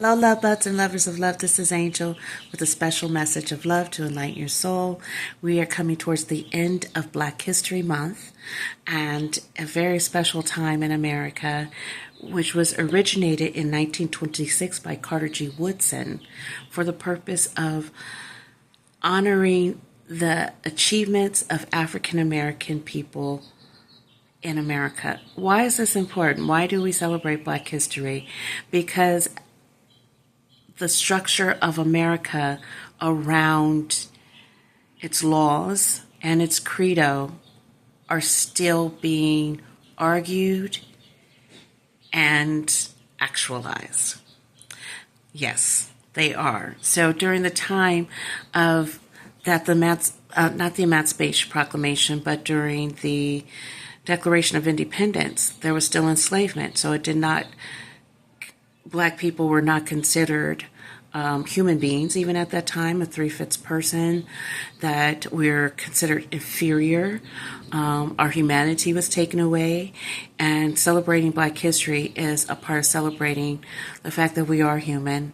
Hello, love buds and lovers of love. This is Angel with a special message of love to enlighten your soul. We are coming towards the end of Black History Month and a very special time in America, which was originated in 1926 by Carter G. Woodson for the purpose of honoring the achievements of African American people in America. Why is this important? Why do we celebrate Black History? Because the structure of America around its laws and its credo are still being argued and actualized. Yes, they are. So during the time of that, not the Emancipation Proclamation, but during the Declaration of Independence, there was still enslavement. So it did not Black people were not considered human beings, even at that time, a three-fifths person, that we're considered inferior. Our humanity was taken away, and celebrating Black history is a part of celebrating the fact that we are human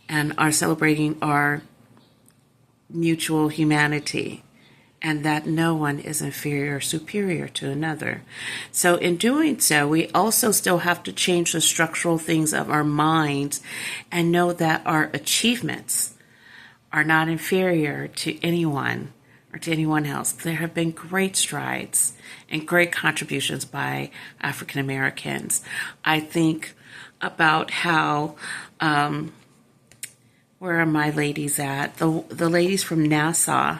and are celebrating our mutual humanity, and that no one is inferior or superior to another. So in doing so, we also still have to change the structural things of our minds and know that our achievements are not inferior to anyone or to anyone else. There have been great strides and great contributions by African Americans. I think about how where are my ladies at? The ladies from Nassau,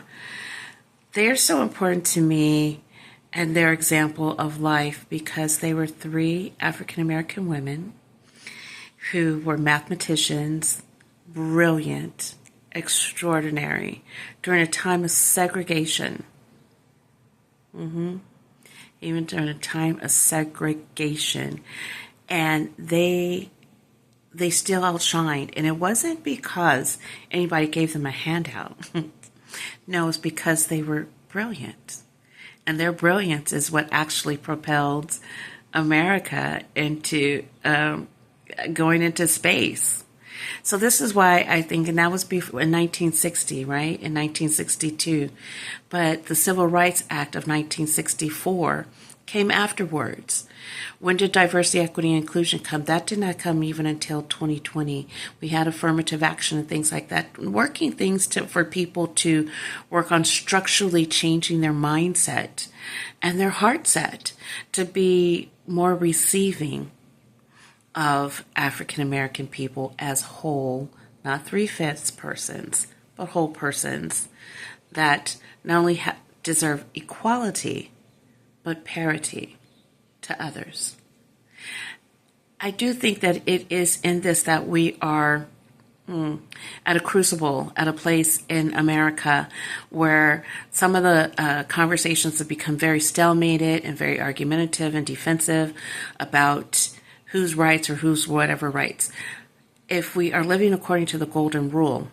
they're so important to me and their example of life because they were three African American women who were mathematicians, brilliant, extraordinary, during a time of segregation. Even during a time of segregation. And they still outshined. And it wasn't because anybody gave them a handout. No, it's because they were brilliant. And their brilliance is what actually propelled America into going into space. So this is why I think, and that was before in 1960, right? In 1962. But the Civil Rights Act of 1964 came afterwards. When did diversity, equity, and inclusion come? That did not come even until 2020. We had affirmative action and things like that, working things for people to work on structurally changing their mindset and their heart set to be more receiving of African American people as whole, not three-fifths persons, but whole persons that not only deserve equality, but parity to others. I do think that it is in this that we are at a crucible, at a place in America where some of the conversations have become very stalemated and very argumentative and defensive about whose rights or whose whatever rights. If we are living according to the golden rule,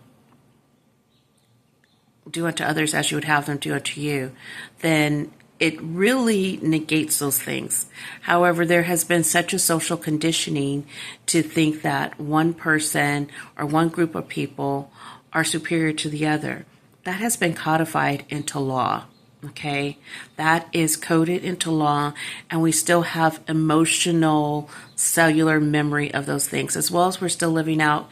do unto others as you would have them do unto you, then it really negates those things. However, there has been such a social conditioning to think that one person or one group of people are superior to the other. That has been codified into law. Okay, that is coded into law, and we still have emotional, cellular memory of those things, as well as we're still living out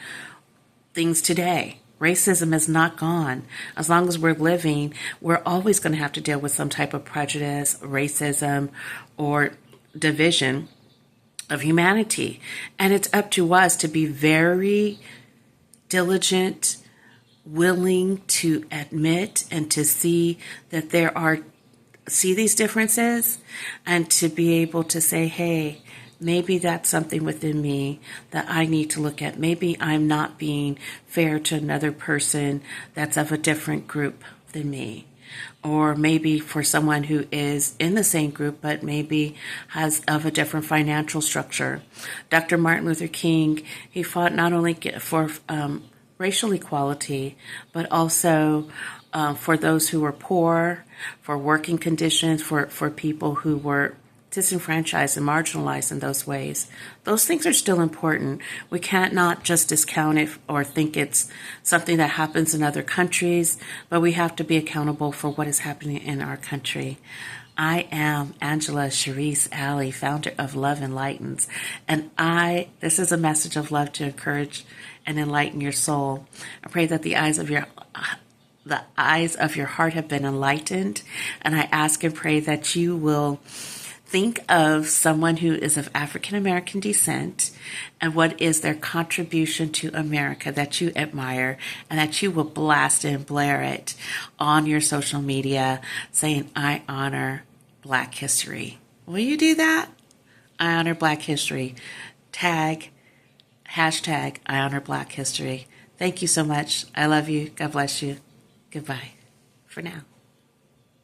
things today. Racism is not gone. As long as we're living, we're always going to have to deal with some type of prejudice, racism, or division of humanity. And it's up to us to be very diligent, willing to admit and to see that see these differences and to be able to say, hey, maybe that's something within me that I need to look at. Maybe I'm not being fair to another person that's of a different group than me. Or maybe for someone who is in the same group, but maybe has of a different financial structure. Dr. Martin Luther King, he fought not only for racial equality, but also for those who were poor, for working conditions, for people who were disenfranchised and marginalized in those ways. Those things are still important. We can't not just discount it or think it's something that happens in other countries, but we have to be accountable for what is happening in our country. I am Angela Cherise Alley, founder of Love Enlightens, and this is a message of love to encourage and enlighten your soul. I pray that the eyes of your heart have been enlightened, and I ask and pray that you will think of someone who is of African American descent and what is their contribution to America that you admire, and that you will blast and blare it on your social media saying, I honor Black history. Will you do that? I honor Black history. Hashtag I honor Black history. Thank you so much. I love you. God bless you. Goodbye for now.